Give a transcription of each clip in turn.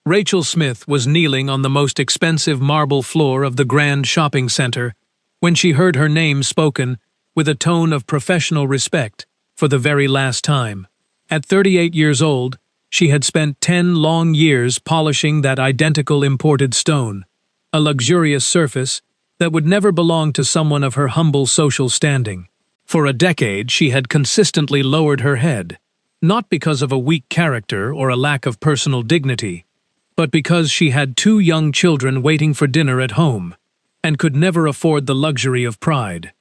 Rachel Smith was kneeling on the most expensive marble floor of the grand shopping center when she heard her name spoken with a tone of professional respect for the very last time. At 38 years old, she had spent 10 long years polishing that identical imported stone, a luxurious surface that would never belong to someone of her humble social standing. For a decade, she had consistently lowered her head, not because of a weak character or a lack of personal dignity, but because she had 2 young children waiting for dinner at home, and could never afford the luxury of pride.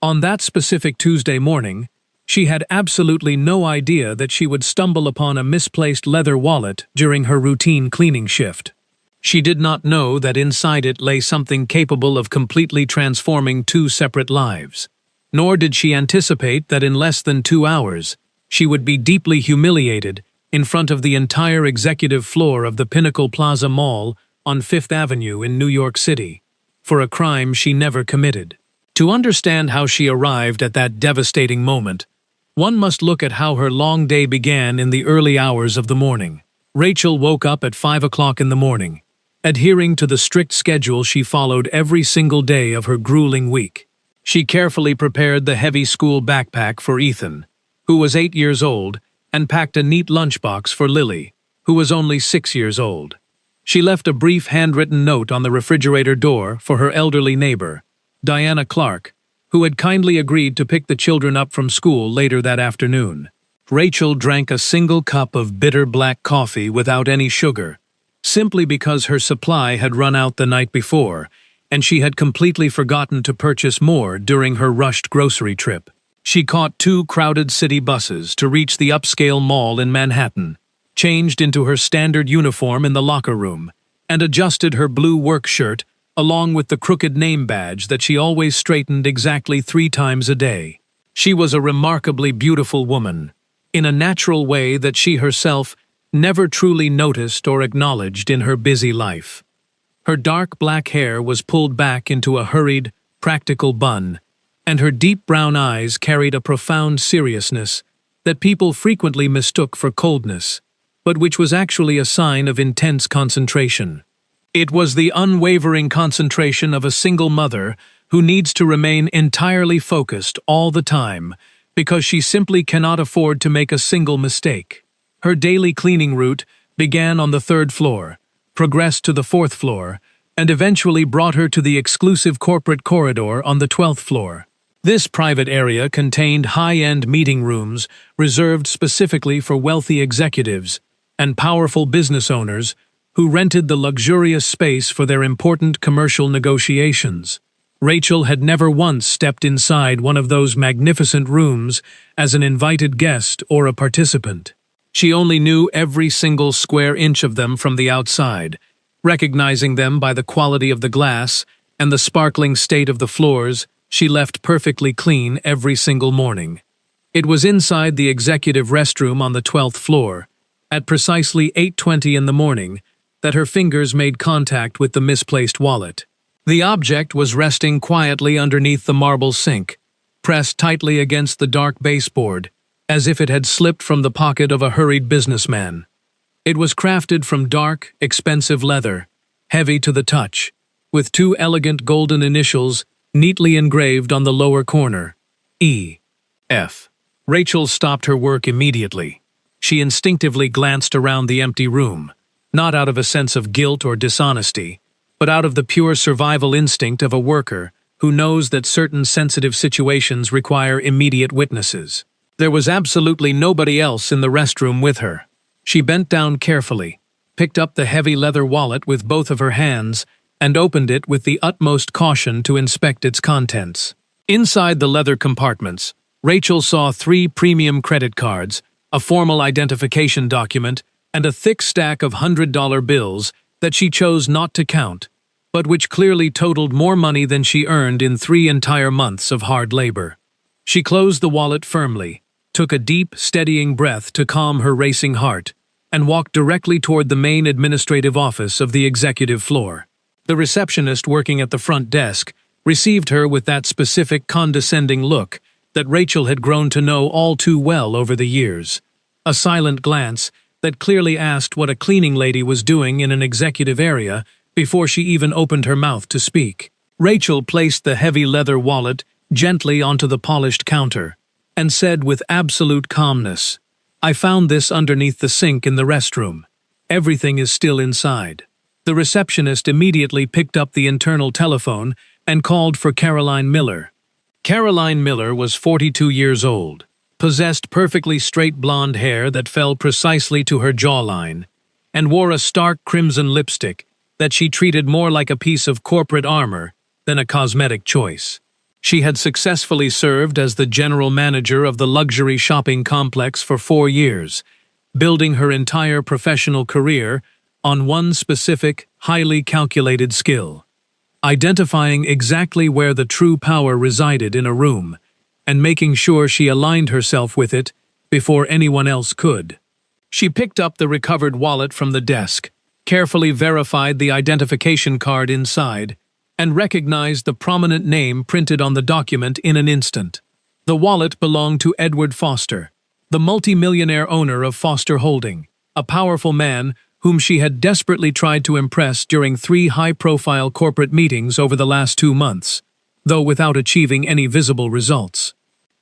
On that specific Tuesday morning, she had absolutely no idea that she would stumble upon a misplaced leather wallet during her routine cleaning shift. She did not know that inside it lay something capable of completely transforming 2 separate lives. Nor did she anticipate that in less than 2 hours, she would be deeply humiliated in front of the entire executive floor of the Pinnacle Plaza Mall on 5th Avenue in New York City, for a crime she never committed. To understand how she arrived at that devastating moment, one must look at how her long day began in the early hours of the morning. Rachel woke up at 5 o'clock in the morning, adhering to the strict schedule she followed every single day of her grueling week. She carefully prepared the heavy school backpack for Ethan, who was 8 years old, and packed a neat lunchbox for Lily, who was only 6 years old. She left a brief handwritten note on the refrigerator door for her elderly neighbor, Diana Clark, who had kindly agreed to pick the children up from school later that afternoon. Rachel drank a single cup of bitter black coffee without any sugar, simply because her supply had run out the night before, and she had completely forgotten to purchase more during her rushed grocery trip. She caught 2 crowded city buses to reach the upscale mall in Manhattan, changed into her standard uniform in the locker room, and adjusted her blue work shirt along with the crooked name badge that she always straightened exactly 3 times a day. She was a remarkably beautiful woman, in a natural way that she herself never truly noticed or acknowledged in her busy life. Her dark black hair was pulled back into a hurried, practical bun, and her deep brown eyes carried a profound seriousness that people frequently mistook for coldness, but which was actually a sign of intense concentration. It was the unwavering concentration of a single mother who needs to remain entirely focused all the time because she simply cannot afford to make a single mistake. Her daily cleaning route began on the 3rd floor, progressed to the 4th floor, and eventually brought her to the exclusive corporate corridor on the 12th floor. This private area contained high-end meeting rooms reserved specifically for wealthy executives and powerful business owners who rented the luxurious space for their important commercial negotiations. Rachel had never once stepped inside one of those magnificent rooms as an invited guest or a participant. She only knew every single square inch of them from the outside, recognizing them by the quality of the glass and the sparkling state of the floors she left perfectly clean every single morning. It was inside the executive restroom on the 12th floor, at precisely 8:20 in the morning, that her fingers made contact with the misplaced wallet. The object was resting quietly underneath the marble sink, pressed tightly against the dark baseboard, as if it had slipped from the pocket of a hurried businessman. It was crafted from dark, expensive leather, heavy to the touch, with 2 elegant golden initials neatly engraved on the lower corner, E.F. Rachel stopped her work immediately. She instinctively glanced around the empty room, not out of a sense of guilt or dishonesty, but out of the pure survival instinct of a worker who knows that certain sensitive situations require immediate witnesses. There was absolutely nobody else in the restroom with her. She bent down carefully, picked up the heavy leather wallet with both of her hands, and opened it with the utmost caution to inspect its contents. Inside the leather compartments, Rachel saw 3 premium credit cards, a formal identification document, and a thick stack of $100 bills that she chose not to count, but which clearly totaled more money than she earned in 3 entire months of hard labor. She closed the wallet firmly, took a deep, steadying breath to calm her racing heart, and walked directly toward the main administrative office of the executive floor. The receptionist working at the front desk received her with that specific condescending look that Rachel had grown to know all too well over the years. A silent glance that clearly asked what a cleaning lady was doing in an executive area before she even opened her mouth to speak. Rachel placed the heavy leather wallet gently onto the polished counter and said with absolute calmness, "I found this underneath the sink in the restroom. Everything is still inside." The receptionist immediately picked up the internal telephone and called for Caroline Miller. Caroline Miller was 42 years old, possessed perfectly straight blonde hair that fell precisely to her jawline, and wore a stark crimson lipstick that she treated more like a piece of corporate armor than a cosmetic choice. She had successfully served as the general manager of the luxury shopping complex for 4 years, building her entire professional career on one specific, highly calculated skill: identifying exactly where the true power resided in a room, and making sure she aligned herself with it before anyone else could. She picked up the recovered wallet from the desk, carefully verified the identification card inside, and recognized the prominent name printed on the document in an instant. The wallet belonged to Edward Foster, the multi-millionaire owner of Foster Holding, a powerful man whom she had desperately tried to impress during 3 high-profile corporate meetings over the last 2 months, though without achieving any visible results.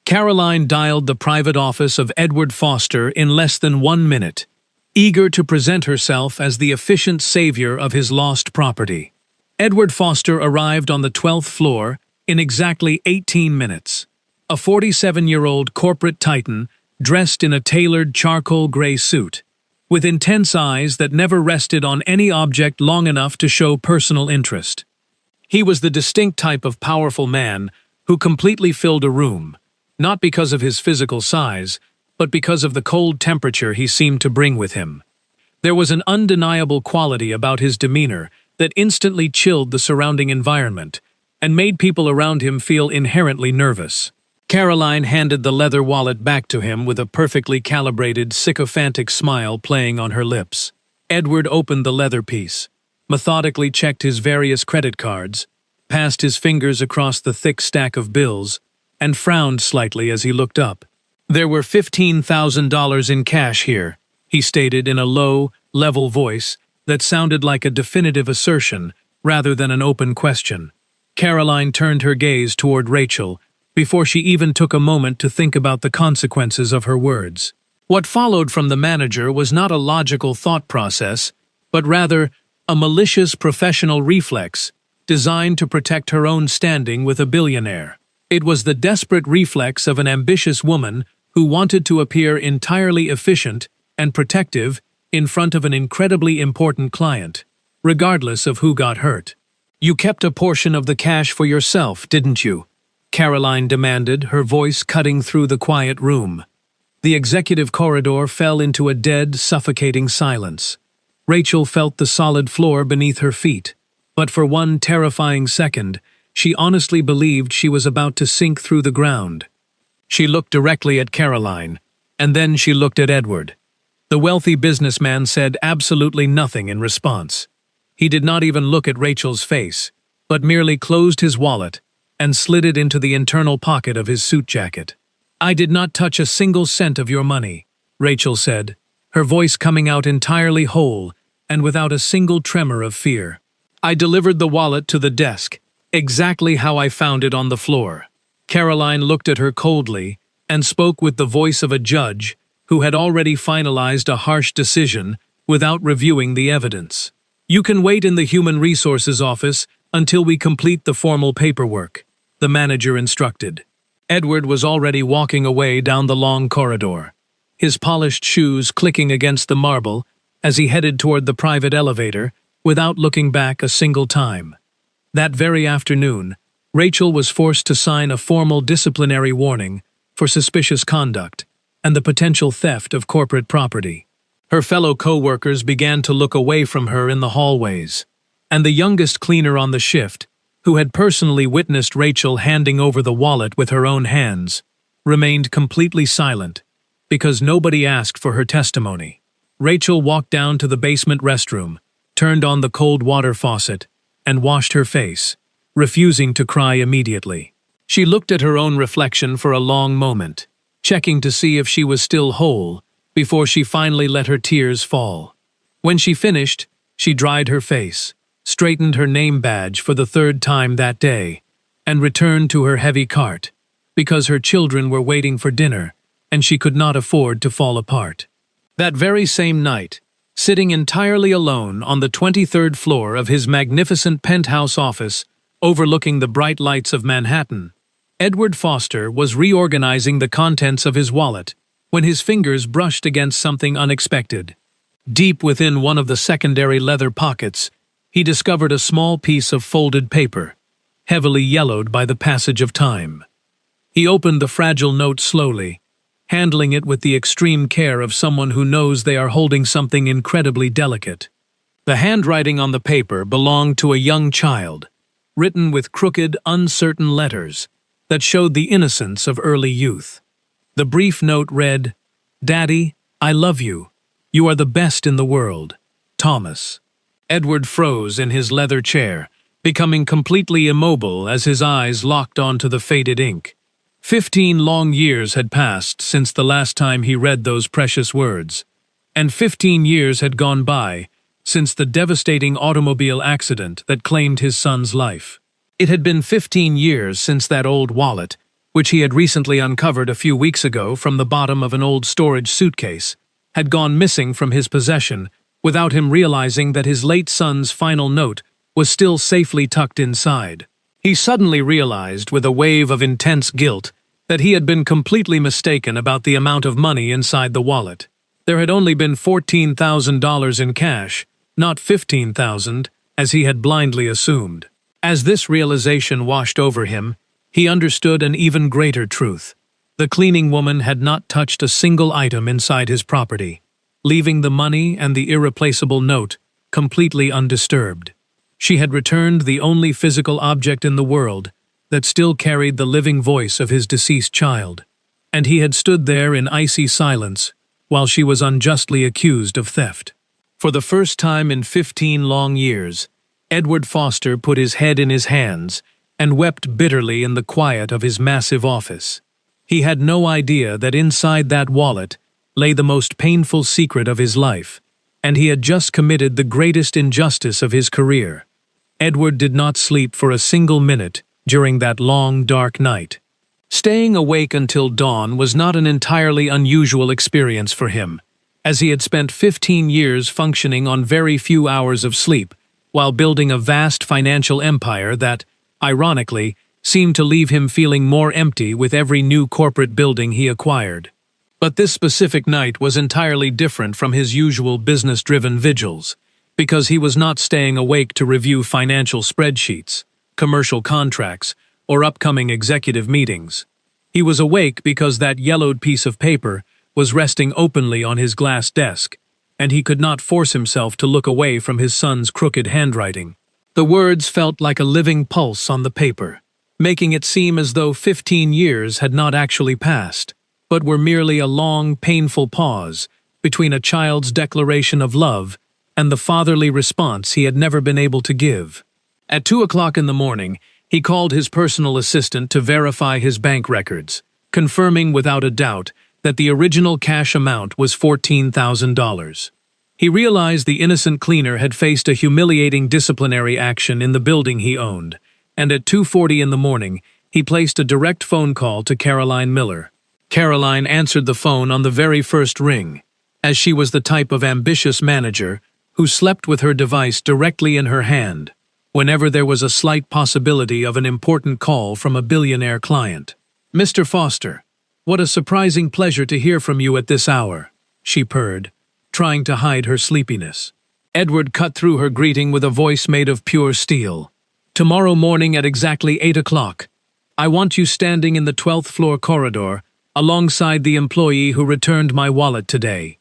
Caroline dialed the private office of Edward Foster in less than 1 minute, eager to present herself as the efficient savior of his lost property. Edward Foster arrived on the 12th floor in exactly 18 minutes. A 47-year-old corporate titan dressed in a tailored charcoal gray suit, with intense eyes that never rested on any object long enough to show personal interest. He was the distinct type of powerful man who completely filled a room, not because of his physical size, but because of the cold temperature he seemed to bring with him. There was an undeniable quality about his demeanor that instantly chilled the surrounding environment and made people around him feel inherently nervous. Caroline handed the leather wallet back to him with a perfectly calibrated, sycophantic smile playing on her lips. Edward opened the leather piece, methodically checked his various credit cards, passed his fingers across the thick stack of bills, and frowned slightly as he looked up. "There were $15,000 in cash here," he stated in a low, level voice that sounded like a definitive assertion rather than an open question. Caroline turned her gaze toward Rachel before she even took a moment to think about the consequences of her words. What followed from the manager was not a logical thought process, but rather a malicious professional reflex designed to protect her own standing with a billionaire. It was the desperate reflex of an ambitious woman who wanted to appear entirely efficient and protective in front of an incredibly important client, regardless of who got hurt. "You kept a portion of the cash for yourself, didn't you?" Caroline demanded, her voice cutting through the quiet room. The executive corridor fell into a dead, suffocating silence. Rachel felt the solid floor beneath her feet, but for one terrifying second, she honestly believed she was about to sink through the ground. She looked directly at Caroline, and then she looked at Edward. The wealthy businessman said absolutely nothing in response. He did not even look at Rachel's face, but merely closed his wallet and slid it into the internal pocket of his suit jacket. "I did not touch a single cent of your money," Rachel said, her voice coming out entirely whole and without a single tremor of fear. "I delivered the wallet to the desk, exactly how I found it on the floor." Caroline looked at her coldly and spoke with the voice of a judge who had already finalized a harsh decision without reviewing the evidence. "You can wait in the Human Resources office until we complete the formal paperwork," the manager instructed. Edward was already walking away down the long corridor, his polished shoes clicking against the marble as he headed toward the private elevator without looking back a single time. That very afternoon, Rachel was forced to sign a formal disciplinary warning for suspicious conduct and the potential theft of corporate property. Her fellow co-workers began to look away from her in the hallways, and the youngest cleaner on the shift, who had personally witnessed Rachel handing over the wallet with her own hands, remained completely silent because nobody asked for her testimony. Rachel walked down to the basement restroom, turned on the cold water faucet, and washed her face, refusing to cry immediately. She looked at her own reflection for a long moment, checking to see if she was still whole, before she finally let her tears fall. When she finished, she dried her face, straightened her name badge for the third time that day, and returned to her heavy cart, because her children were waiting for dinner, and she could not afford to fall apart. That very same night, sitting entirely alone on the 23rd floor of his magnificent penthouse office overlooking the bright lights of Manhattan, Edward Foster was reorganizing the contents of his wallet when his fingers brushed against something unexpected. Deep within one of the secondary leather pockets, he discovered a small piece of folded paper, heavily yellowed by the passage of time. He opened the fragile note slowly, handling it with the extreme care of someone who knows they are holding something incredibly delicate. The handwriting on the paper belonged to a young child, written with crooked, uncertain letters that showed the innocence of early youth. The brief note read, "Daddy, I love you. You are the best in the world. Thomas." Edward froze in his leather chair, becoming completely immobile as his eyes locked onto the faded ink. 15 long years had passed since the last time he read those precious words, and 15 years had gone by since the devastating automobile accident that claimed his son's life. It had been 15 years since that old wallet, which he had recently uncovered a few weeks ago from the bottom of an old storage suitcase, had gone missing from his possession without him realizing that his late son's final note was still safely tucked inside. He suddenly realized, with a wave of intense guilt, that he had been completely mistaken about the amount of money inside the wallet. There had only been $14,000 in cash, not $15,000, as he had blindly assumed. As this realization washed over him, he understood an even greater truth. The cleaning woman had not touched a single item inside his property, leaving the money and the irreplaceable note completely undisturbed. She had returned the only physical object in the world that still carried the living voice of his deceased child, and he had stood there in icy silence while she was unjustly accused of theft. For the first time in 15 long years, Edward Foster put his head in his hands and wept bitterly in the quiet of his massive office. He had no idea that inside that wallet lay the most painful secret of his life, and he had just committed the greatest injustice of his career. Edward did not sleep for a single minute during that long, dark night. Staying awake until dawn was not an entirely unusual experience for him, as he had spent 15 years functioning on very few hours of sleep while building a vast financial empire that, ironically, seemed to leave him feeling more empty with every new corporate building he acquired. But this specific night was entirely different from his usual business-driven vigils, because he was not staying awake to review financial spreadsheets, commercial contracts, or upcoming executive meetings. He was awake because that yellowed piece of paper was resting openly on his glass desk, and he could not force himself to look away from his son's crooked handwriting. The words felt like a living pulse on the paper, making it seem as though 15 years had not actually passed, but were merely a long, painful pause between a child's declaration of love and the fatherly response he had never been able to give. At 2 o'clock in the morning, he called his personal assistant to verify his bank records, confirming without a doubt that the original cash amount was $14,000. He realized the innocent cleaner had faced a humiliating disciplinary action in the building he owned, and at 2:40 in the morning, he placed a direct phone call to Caroline Miller. Caroline answered the phone on the very first ring, as she was the type of ambitious manager who slept with her device directly in her hand whenever there was a slight possibility of an important call from a billionaire client. "Mr. Foster, what a surprising pleasure to hear from you at this hour," she purred, trying to hide her sleepiness. Edward cut through her greeting with a voice made of pure steel. "Tomorrow morning at exactly 8 o'clock, I want you standing in the 12th floor corridor alongside the employee who returned my wallet today.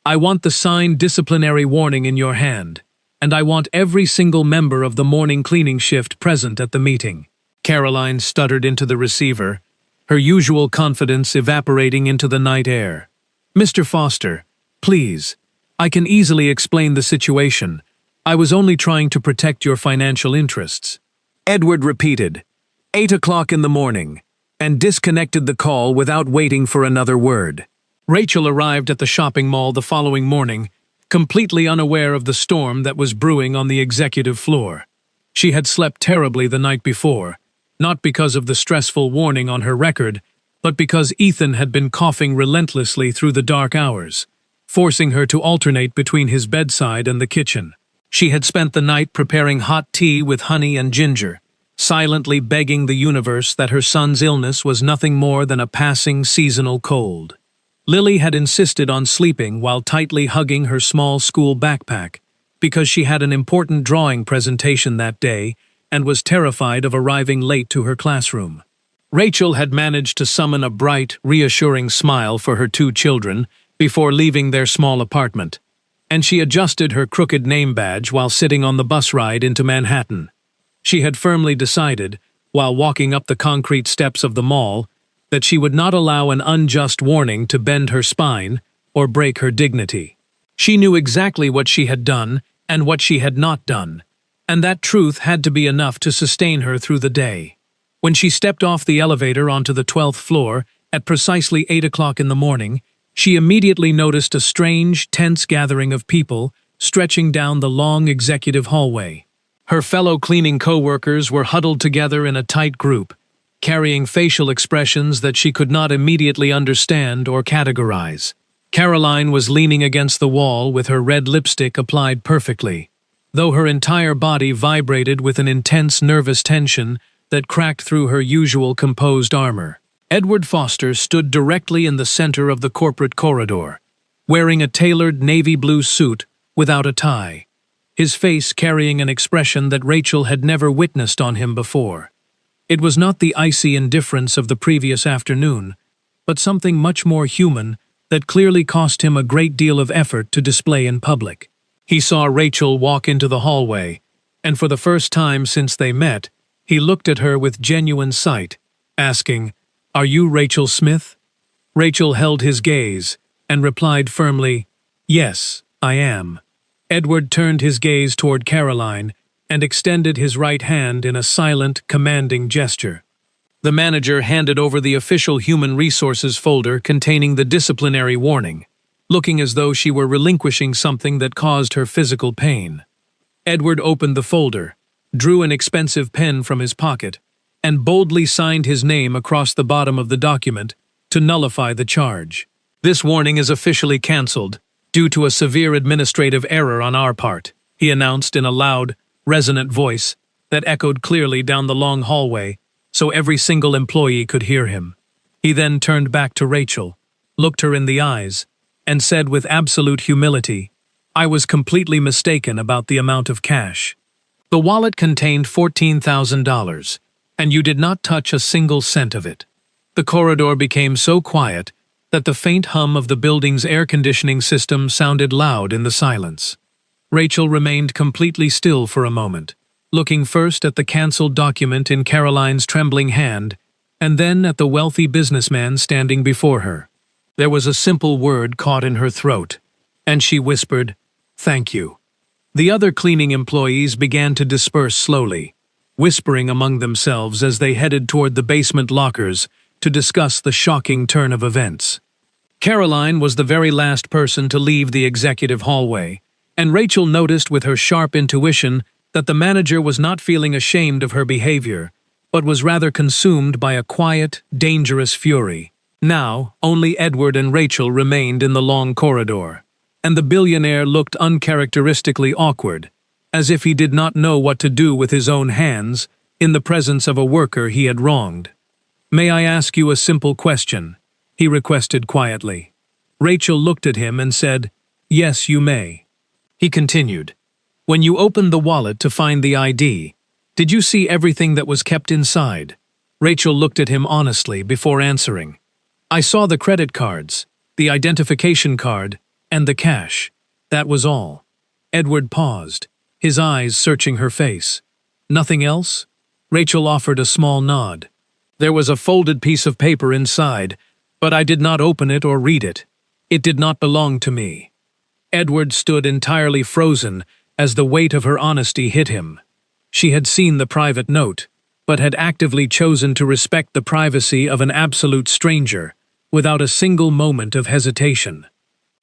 I want the signed disciplinary warning in your hand, and I want every single member of the morning cleaning shift present at the meeting." Caroline stuttered into the receiver, her usual confidence evaporating into the night air. "Mr. Foster, please, I can easily explain the situation. I was only trying to protect your financial interests." Edward repeated, 8 o'clock in the morning, and disconnected the call without waiting for another word. Rachel arrived at the shopping mall the following morning, completely unaware of the storm that was brewing on the executive floor. She had slept terribly the night before, not because of the stressful warning on her record, but because Ethan had been coughing relentlessly through the dark hours, forcing her to alternate between his bedside and the kitchen. She had spent the night preparing hot tea with honey and ginger, silently begging the universe that her son's illness was nothing more than a passing seasonal cold. Lily had insisted on sleeping while tightly hugging her small school backpack, because she had an important drawing presentation that day and was terrified of arriving late to her classroom. Rachel had managed to summon a bright, reassuring smile for her two children before leaving their small apartment, and she adjusted her crooked name badge while sitting on the bus ride into Manhattan. She had firmly decided, while walking up the concrete steps of the mall, that she would not allow an unjust warning to bend her spine or break her dignity. She knew exactly what she had done and what she had not done, and that truth had to be enough to sustain her through the day. When she stepped off the elevator onto the 12th floor at precisely 8 o'clock in the morning, she immediately noticed a strange, tense gathering of people stretching down the long executive hallway. Her fellow cleaning co-workers were huddled together in a tight group, carrying facial expressions that she could not immediately understand or categorize. Caroline was leaning against the wall with her red lipstick applied perfectly, though her entire body vibrated with an intense nervous tension that cracked through her usual composed armor. Edward Foster stood directly in the center of the corporate corridor, wearing a tailored navy blue suit without a tie, his face carrying an expression that Rachel had never witnessed on him before. It was not the icy indifference of the previous afternoon, but something much more human that clearly cost him a great deal of effort to display in public. He saw Rachel walk into the hallway, and for the first time since they met, he looked at her with genuine sight, asking, "Are you Rachel Smith?" Rachel held his gaze and replied firmly, "Yes, I am." Edward turned his gaze toward Caroline and extended his right hand in a silent, commanding gesture. The manager handed over the official Human Resources folder containing the disciplinary warning, looking as though she were relinquishing something that caused her physical pain. Edward opened the folder, drew an expensive pen from his pocket, and boldly signed his name across the bottom of the document to nullify the charge. "This warning is officially cancelled, due to a severe administrative error on our part," he announced in a loud, resonant voice that echoed clearly down the long hallway, so every single employee could hear him. He then turned back to Rachel, looked her in the eyes, and said with absolute humility, "I was completely mistaken about the amount of cash. The wallet contained $14,000, and you did not touch a single cent of it." The corridor became so quiet that the faint hum of the building's air conditioning system sounded loud in the silence. Rachel remained completely still for a moment, looking first at the cancelled document in Caroline's trembling hand, and then at the wealthy businessman standing before her. There was a simple word caught in her throat, and she whispered, "Thank you." The other cleaning employees began to disperse slowly, whispering among themselves as they headed toward the basement lockers to discuss the shocking turn of events. Caroline was the very last person to leave the executive hallway, and Rachel noticed with her sharp intuition that the manager was not feeling ashamed of her behavior, but was rather consumed by a quiet, dangerous fury. Now, only Edward and Rachel remained in the long corridor, and the billionaire looked uncharacteristically awkward, as if he did not know what to do with his own hands in the presence of a worker he had wronged. "May I ask you a simple question?" he requested quietly. Rachel looked at him and said, "Yes, you may." He continued, "When you opened the wallet to find the ID, did you see everything that was kept inside?" Rachel looked at him honestly before answering. "I saw the credit cards, the identification card, and the cash. That was all." Edward paused, his eyes searching her face. "Nothing else?" Rachel offered a small nod. "There was a folded piece of paper inside, but I did not open it or read it. It did not belong to me." Edward stood entirely frozen as the weight of her honesty hit him. She had seen the private note, but had actively chosen to respect the privacy of an absolute stranger, without a single moment of hesitation.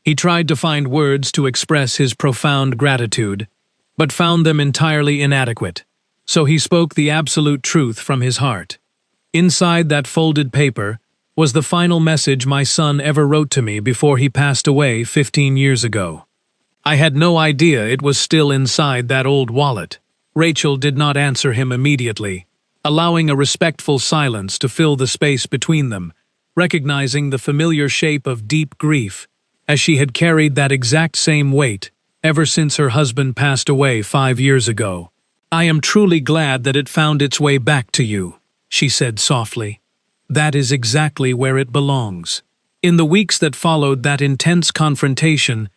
He tried to find words to express his profound gratitude, but found them entirely inadequate, so he spoke the absolute truth from his heart. Inside that folded paper was the final message my son ever wrote to me before he passed away 15 years ago. I had no idea it was still inside that old wallet. Rachel did not answer him immediately, allowing a respectful silence to fill the space between them, recognizing the familiar shape of deep grief, as she had carried that exact same weight ever since her husband passed away 5 years ago. "I am truly glad that it found its way back to you," she said softly. "That is exactly where it belongs." In the weeks that followed that intense confrontation,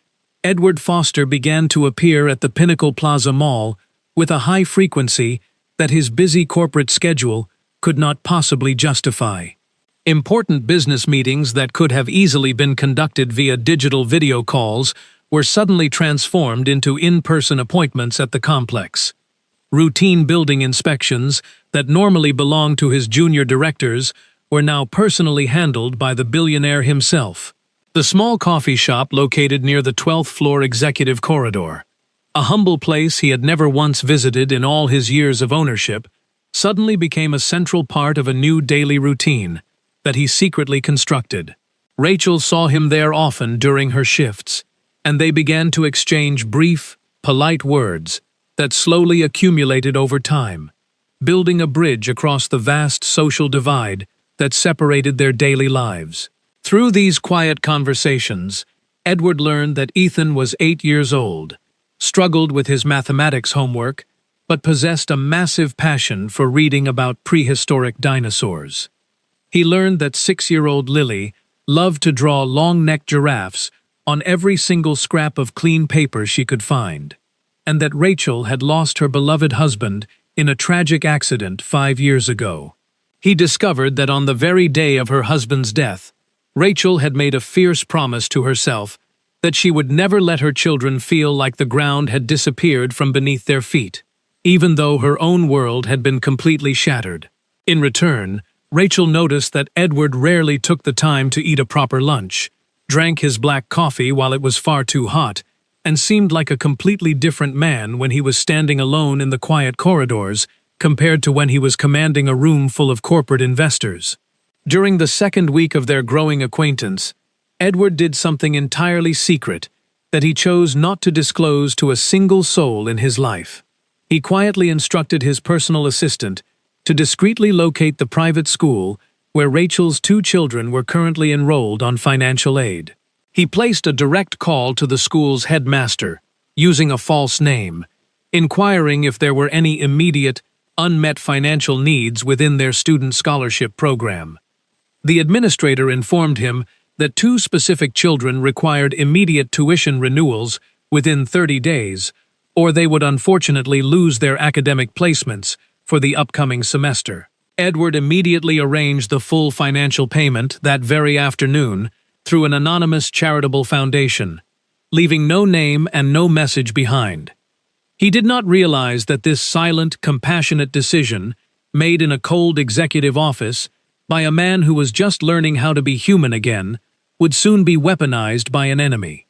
Edward Foster began to appear at the Pinnacle Plaza Mall with a high frequency that his busy corporate schedule could not possibly justify. Important business meetings that could have easily been conducted via digital video calls were suddenly transformed into in-person appointments at the complex. Routine building inspections that normally belonged to his junior directors were now personally handled by the billionaire himself. The small coffee shop located near the 12th floor executive corridor, a humble place he had never once visited in all his years of ownership, suddenly became a central part of a new daily routine that he secretly constructed. Rachel saw him there often during her shifts, and they began to exchange brief, polite words that slowly accumulated over time, building a bridge across the vast social divide that separated their daily lives. Through these quiet conversations, Edward learned that Ethan was 8 years old, struggled with his mathematics homework, but possessed a massive passion for reading about prehistoric dinosaurs. He learned that 6-year-old Lily loved to draw long-necked giraffes on every single scrap of clean paper she could find, and that Rachel had lost her beloved husband in a tragic accident 5 years ago. He discovered that on the very day of her husband's death, Rachel had made a fierce promise to herself that she would never let her children feel like the ground had disappeared from beneath their feet, even though her own world had been completely shattered. In return, Rachel noticed that Edward rarely took the time to eat a proper lunch, drank his black coffee while it was far too hot, and seemed like a completely different man when he was standing alone in the quiet corridors compared to when he was commanding a room full of corporate investors. During the second week of their growing acquaintance, Edward did something entirely secret that he chose not to disclose to a single soul in his life. He quietly instructed his personal assistant to discreetly locate the private school where Rachel's 2 children were currently enrolled on financial aid. He placed a direct call to the school's headmaster, using a false name, inquiring if there were any immediate, unmet financial needs within their student scholarship program. The administrator informed him that 2 specific children required immediate tuition renewals within 30 days, or they would unfortunately lose their academic placements for the upcoming semester. Edward immediately arranged the full financial payment that very afternoon through an anonymous charitable foundation, leaving no name and no message behind. He did not realize that this silent, compassionate decision, made in a cold executive office by a man who was just learning how to be human again, would soon be weaponized by an enemy.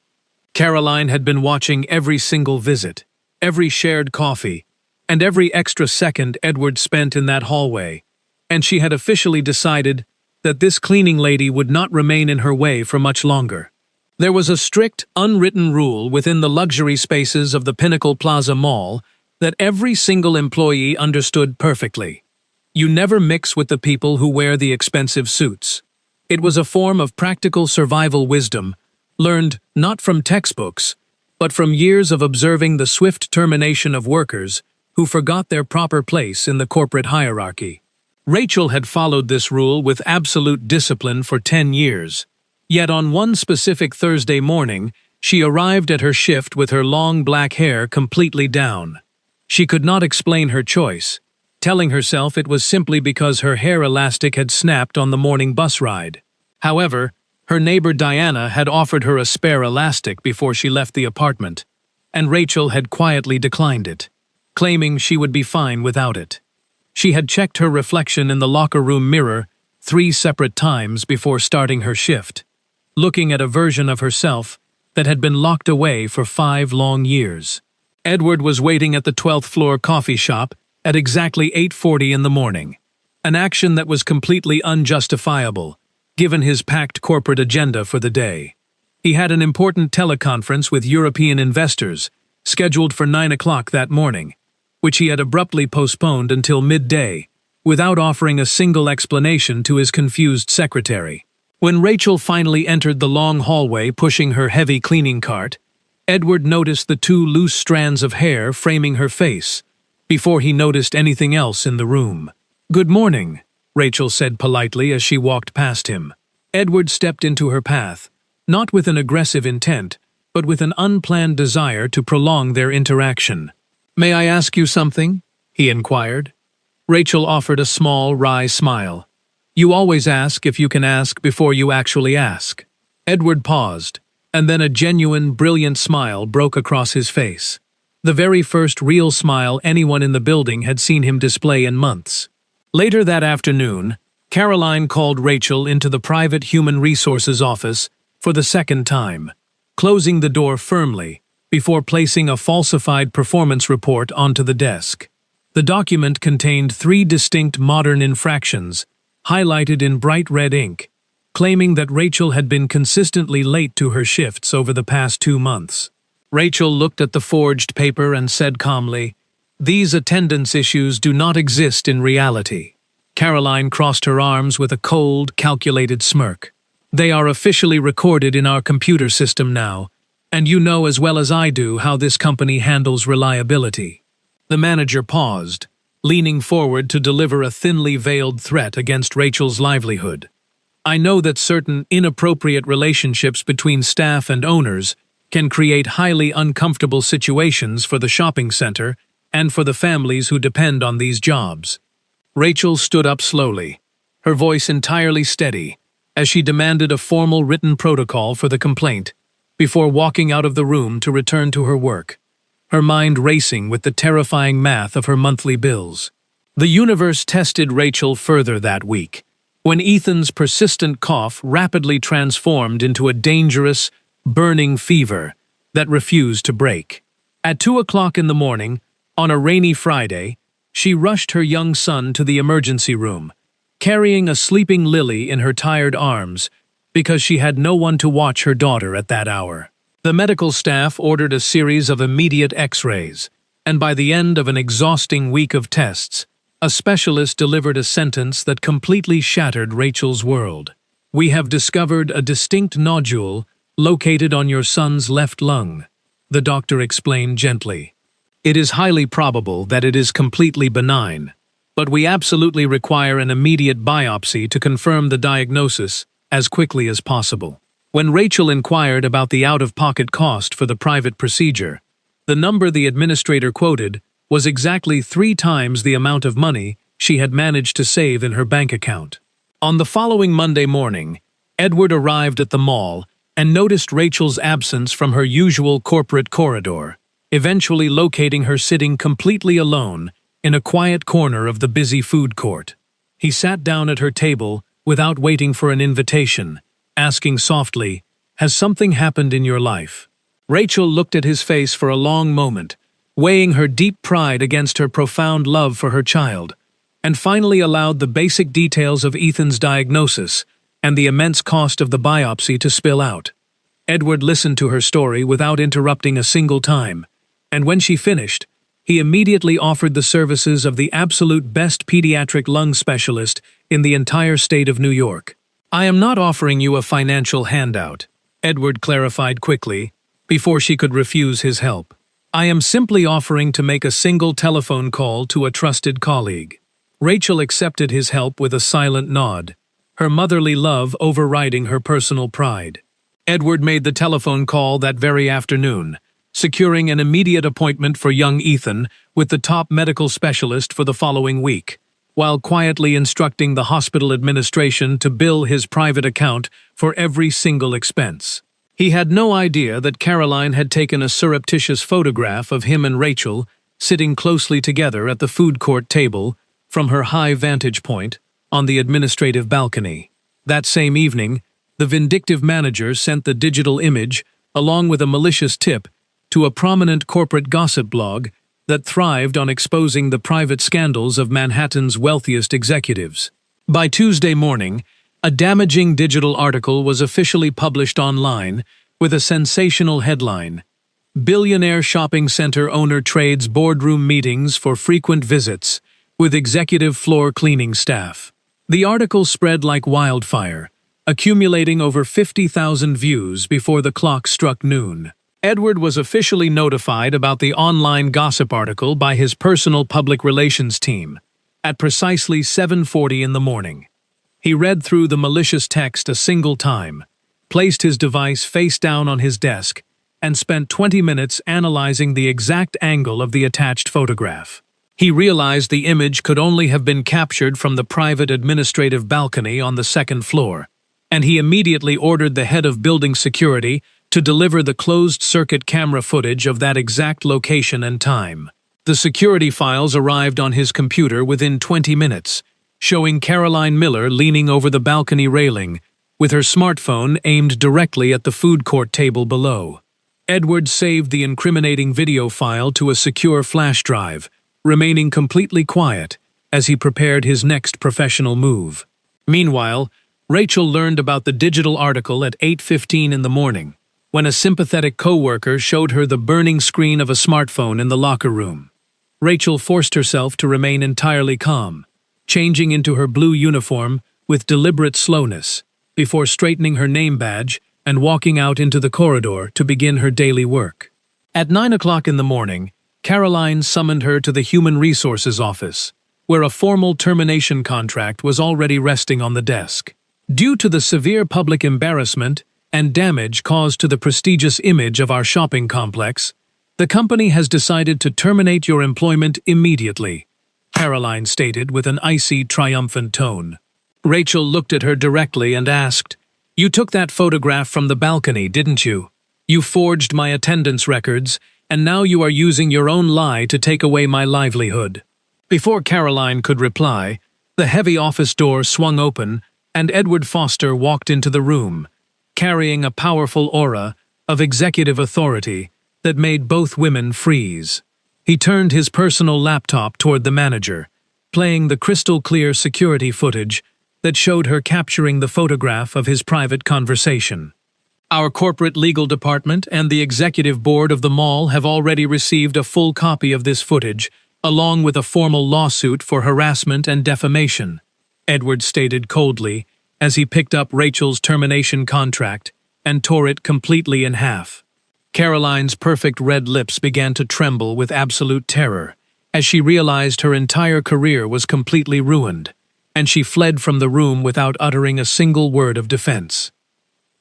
Caroline had been watching every single visit, every shared coffee, and every extra second Edward spent in that hallway, and she had officially decided that this cleaning lady would not remain in her way for much longer. There was a strict, unwritten rule within the luxury spaces of the Pinnacle Plaza Mall that every single employee understood perfectly. You never mix with the people who wear the expensive suits. It was a form of practical survival wisdom, learned not from textbooks, but from years of observing the swift termination of workers who forgot their proper place in the corporate hierarchy. Rachel had followed this rule with absolute discipline for 10 years. Yet on one specific Thursday morning, she arrived at her shift with her long black hair completely down. She could not explain her choice, telling herself it was simply because her hair elastic had snapped on the morning bus ride. However, her neighbor Diana had offered her a spare elastic before she left the apartment, and Rachel had quietly declined it, claiming she would be fine without it. She had checked her reflection in the locker room mirror 3 separate times before starting her shift, looking at a version of herself that had been locked away for 5 long years. Edward was waiting at the 12th floor coffee shop at exactly 8:40 in the morning, an action that was completely unjustifiable, given his packed corporate agenda for the day. He had an important teleconference with European investors, scheduled for 9 o'clock that morning, which he had abruptly postponed until midday, without offering a single explanation to his confused secretary. When Rachel finally entered the long hallway pushing her heavy cleaning cart, Edward noticed the 2 loose strands of hair framing her face, before he noticed anything else in the room. "Good morning," Rachel said politely as she walked past him. Edward stepped into her path, not with an aggressive intent, but with an unplanned desire to prolong their interaction. "May I ask you something?" he inquired. Rachel offered a small, wry smile. "You always ask if you can ask before you actually ask." Edward paused, and then a genuine, brilliant smile broke across his face. The very first real smile anyone in the building had seen him display in months. Later that afternoon, Caroline called Rachel into the private human resources office for the second time, closing the door firmly before placing a falsified performance report onto the desk. The document contained 3 distinct modern infractions, highlighted in bright red ink, claiming that Rachel had been consistently late to her shifts over the past 2 months. Rachel looked at the forged paper and said calmly, "These attendance issues do not exist in reality." Caroline crossed her arms with a cold, calculated smirk. "They are officially recorded in our computer system now, and you know as well as I do how this company handles reliability." The manager paused, leaning forward to deliver a thinly veiled threat against Rachel's livelihood. "I know that certain inappropriate relationships between staff and owners can create highly uncomfortable situations for the shopping center and for the families who depend on these jobs." Rachel stood up slowly, her voice entirely steady, as she demanded a formal written protocol for the complaint, before walking out of the room to return to her work, her mind racing with the terrifying math of her monthly bills. The universe tested Rachel further that week, when Ethan's persistent cough rapidly transformed into a dangerous, burning fever that refused to break. At 2 o'clock in the morning, on a rainy Friday, she rushed her young son to the emergency room, carrying a sleeping Lily in her tired arms, because she had no one to watch her daughter at that hour. The medical staff ordered a series of immediate X-rays, and by the end of an exhausting week of tests, a specialist delivered a sentence that completely shattered Rachel's world. "We have discovered a distinct nodule located on your son's left lung," the doctor explained gently. "It is highly probable that it is completely benign, but we absolutely require an immediate biopsy to confirm the diagnosis as quickly as possible." When Rachel inquired about the out-of-pocket cost for the private procedure, the number the administrator quoted was exactly 3 times the amount of money she had managed to save in her bank account. On the following Monday morning, Edward arrived at the mall and noticed Rachel's absence from her usual corporate corridor, eventually locating her sitting completely alone in a quiet corner of the busy food court. He sat down at her table without waiting for an invitation, asking softly, "Has something happened in your life?" Rachel looked at his face for a long moment, weighing her deep pride against her profound love for her child, and finally allowed the basic details of Ethan's diagnosis and the immense cost of the biopsy to spill out. Edward listened to her story without interrupting a single time, and when she finished, he immediately offered the services of the absolute best pediatric lung specialist in the entire state of New York. "I am not offering you a financial handout," Edward clarified quickly, before she could refuse his help. "I am simply offering to make a single telephone call to a trusted colleague." Rachel accepted his help with a silent nod, her motherly love overriding her personal pride. Edward made the telephone call that very afternoon, securing an immediate appointment for young Ethan with the top medical specialist for the following week, while quietly instructing the hospital administration to bill his private account for every single expense. He had no idea that Caroline had taken a surreptitious photograph of him and Rachel sitting closely together at the food court table from her high vantage point on the administrative balcony. That same evening, the vindictive manager sent the digital image, along with a malicious tip, to a prominent corporate gossip blog that thrived on exposing the private scandals of Manhattan's wealthiest executives. By Tuesday morning, a damaging digital article was officially published online with a sensational headline: "Billionaire shopping center owner trades boardroom meetings for frequent visits with executive floor cleaning staff." The article spread like wildfire, accumulating over 50,000 views before the clock struck noon. Edward was officially notified about the online gossip article by his personal public relations team at precisely 7:40 in the morning. He read through the malicious text a single time, placed his device face down on his desk, and spent 20 minutes analyzing the exact angle of the attached photograph. He realized the image could only have been captured from the private administrative balcony on the second floor, and he immediately ordered the head of building security to deliver the closed-circuit camera footage of that exact location and time. The security files arrived on his computer within 20 minutes, showing Caroline Miller leaning over the balcony railing, with her smartphone aimed directly at the food court table below. Edward saved the incriminating video file to a secure flash drive, remaining completely quiet as he prepared his next professional move. Meanwhile, Rachel learned about the digital article at 8:15 in the morning, when a sympathetic coworker showed her the burning screen of a smartphone in the locker room. Rachel forced herself to remain entirely calm, changing into her blue uniform with deliberate slowness, before straightening her name badge and walking out into the corridor to begin her daily work. At 9 o'clock in the morning, Caroline summoned her to the Human Resources office, where a formal termination contract was already resting on the desk. Due to the severe public embarrassment and damage caused to the prestigious image of our shopping complex, the company has decided to terminate your employment immediately, Caroline stated with an icy, triumphant tone. Rachel looked at her directly and asked, "You took that photograph from the balcony, didn't you? You forged my attendance records, and now you are using your own lie to take away my livelihood." Before Caroline could reply, the heavy office door swung open and Edward Foster walked into the room, carrying a powerful aura of executive authority that made both women freeze. He turned his personal laptop toward the manager, playing the crystal-clear security footage that showed her capturing the photograph of his private conversation. "Our corporate legal department and the executive board of the mall have already received a full copy of this footage, along with a formal lawsuit for harassment and defamation," Edward stated coldly as he picked up Rachel's termination contract and tore it completely in half. Caroline's perfect red lips began to tremble with absolute terror as she realized her entire career was completely ruined, and she fled from the room without uttering a single word of defense.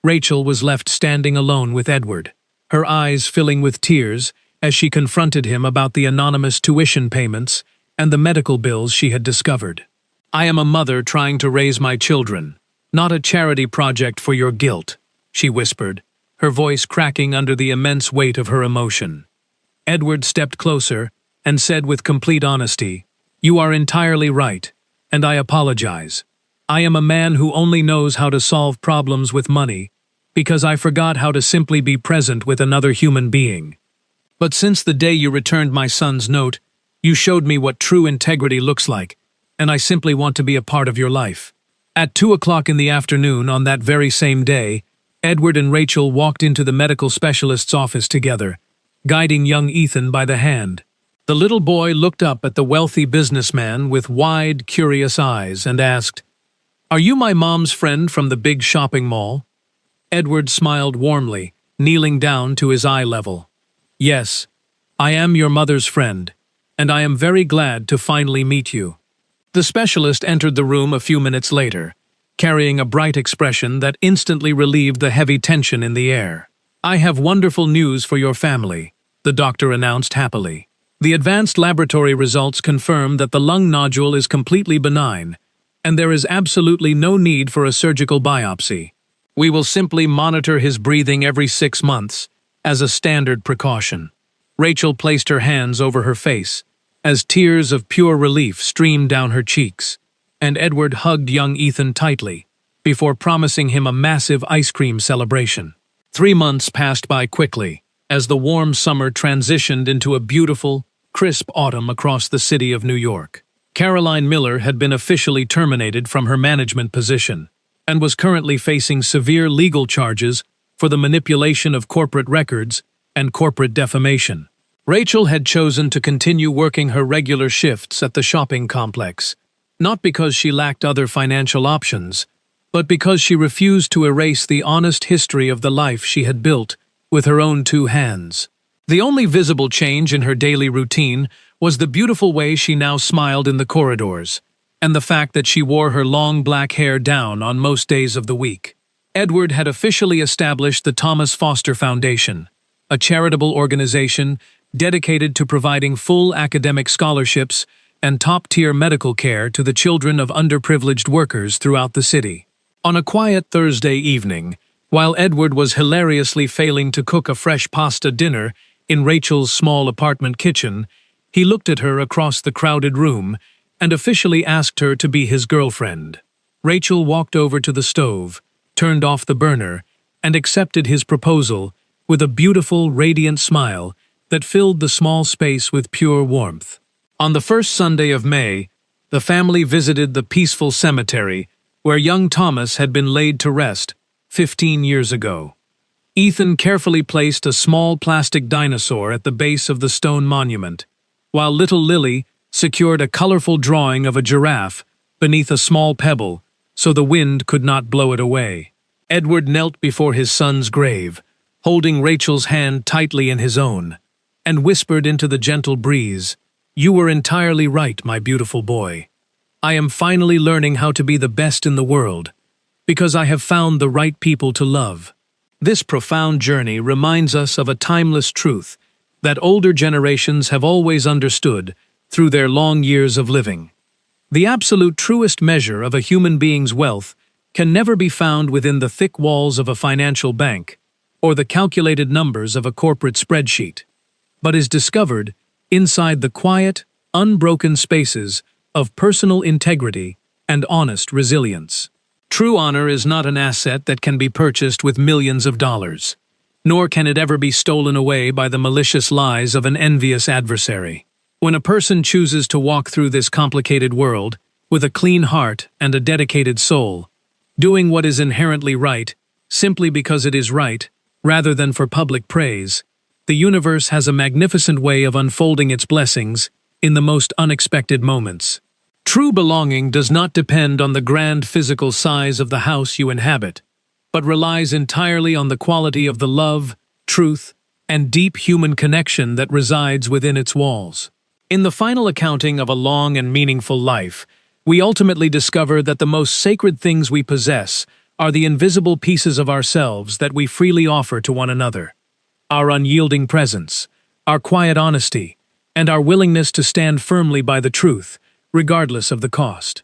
Rachel was left standing alone with Edward, her eyes filling with tears as she confronted him about the anonymous tuition payments and the medical bills she had discovered. "I am a mother trying to raise my children, not a charity project for your guilt," she whispered, her voice cracking under the immense weight of her emotion. Edward stepped closer and said with complete honesty, "You are entirely right, and I apologize. I am a man who only knows how to solve problems with money because I forgot how to simply be present with another human being. But since the day you returned my son's note, you showed me what true integrity looks like, and I simply want to be a part of your life." At 2 o'clock in the afternoon on that very same day, Edward and Rachel walked into the medical specialist's office together, guiding young Ethan by the hand. The little boy looked up at the wealthy businessman with wide, curious eyes and asked, "Are you my mom's friend from the big shopping mall?" Edward smiled warmly, kneeling down to his eye level. "Yes, I am your mother's friend, and I am very glad to finally meet you." The specialist entered the room a few minutes later, carrying a bright expression that instantly relieved the heavy tension in the air. "I have wonderful news for your family," the doctor announced happily. "The advanced laboratory results confirm that the lung nodule is completely benign, and there is absolutely no need for a surgical biopsy. We will simply monitor his breathing every 6 months, as a standard precaution." Rachel placed her hands over her face, as tears of pure relief streamed down her cheeks, and Edward hugged young Ethan tightly, before promising him a massive ice cream celebration. 3 months passed by quickly, as the warm summer transitioned into a beautiful, crisp autumn across the city of New York. Caroline Miller had been officially terminated from her management position, and was currently facing severe legal charges for the manipulation of corporate records and corporate defamation. Rachel had chosen to continue working her regular shifts at the shopping complex, not because she lacked other financial options, but because she refused to erase the honest history of the life she had built with her own 2 hands. The only visible change in her daily routine was the beautiful way she now smiled in the corridors, and the fact that she wore her long black hair down on most days of the week. Edward had officially established the Thomas Foster Foundation, a charitable organization dedicated to providing full academic scholarships and top-tier medical care to the children of underprivileged workers throughout the city. On a quiet Thursday evening, while Edward was hilariously failing to cook a fresh pasta dinner in Rachel's small apartment kitchen, he looked at her across the crowded room and officially asked her to be his girlfriend. Rachel walked over to the stove, turned off the burner, and accepted his proposal with a beautiful, radiant smile that filled the small space with pure warmth. On the first Sunday of May, the family visited the peaceful cemetery where young Thomas had been laid to rest 15 years ago. Ethan carefully placed a small plastic dinosaur at the base of the stone monument, while little Lily secured a colorful drawing of a giraffe beneath a small pebble so the wind could not blow it away. Edward knelt before his son's grave, holding Rachel's hand tightly in his own, and whispered into the gentle breeze, "You were entirely right, my beautiful boy. I am finally learning how to be the best in the world, because I have found the right people to love." This profound journey reminds us of a timeless truth that older generations have always understood through their long years of living. The absolute truest measure of a human being's wealth can never be found within the thick walls of a financial bank or the calculated numbers of a corporate spreadsheet, but is discovered inside the quiet, unbroken spaces of personal integrity and honest resilience. True honor is not an asset that can be purchased with millions of dollars, nor can it ever be stolen away by the malicious lies of an envious adversary. When a person chooses to walk through this complicated world with a clean heart and a dedicated soul, doing what is inherently right, simply because it is right, rather than for public praise, the universe has a magnificent way of unfolding its blessings in the most unexpected moments. True belonging does not depend on the grand physical size of the house you inhabit, but relies entirely on the quality of the love, truth, and deep human connection that resides within its walls. In the final accounting of a long and meaningful life, we ultimately discover that the most sacred things we possess are the invisible pieces of ourselves that we freely offer to one another. Our unyielding presence, our quiet honesty, and our willingness to stand firmly by the truth, regardless of the cost.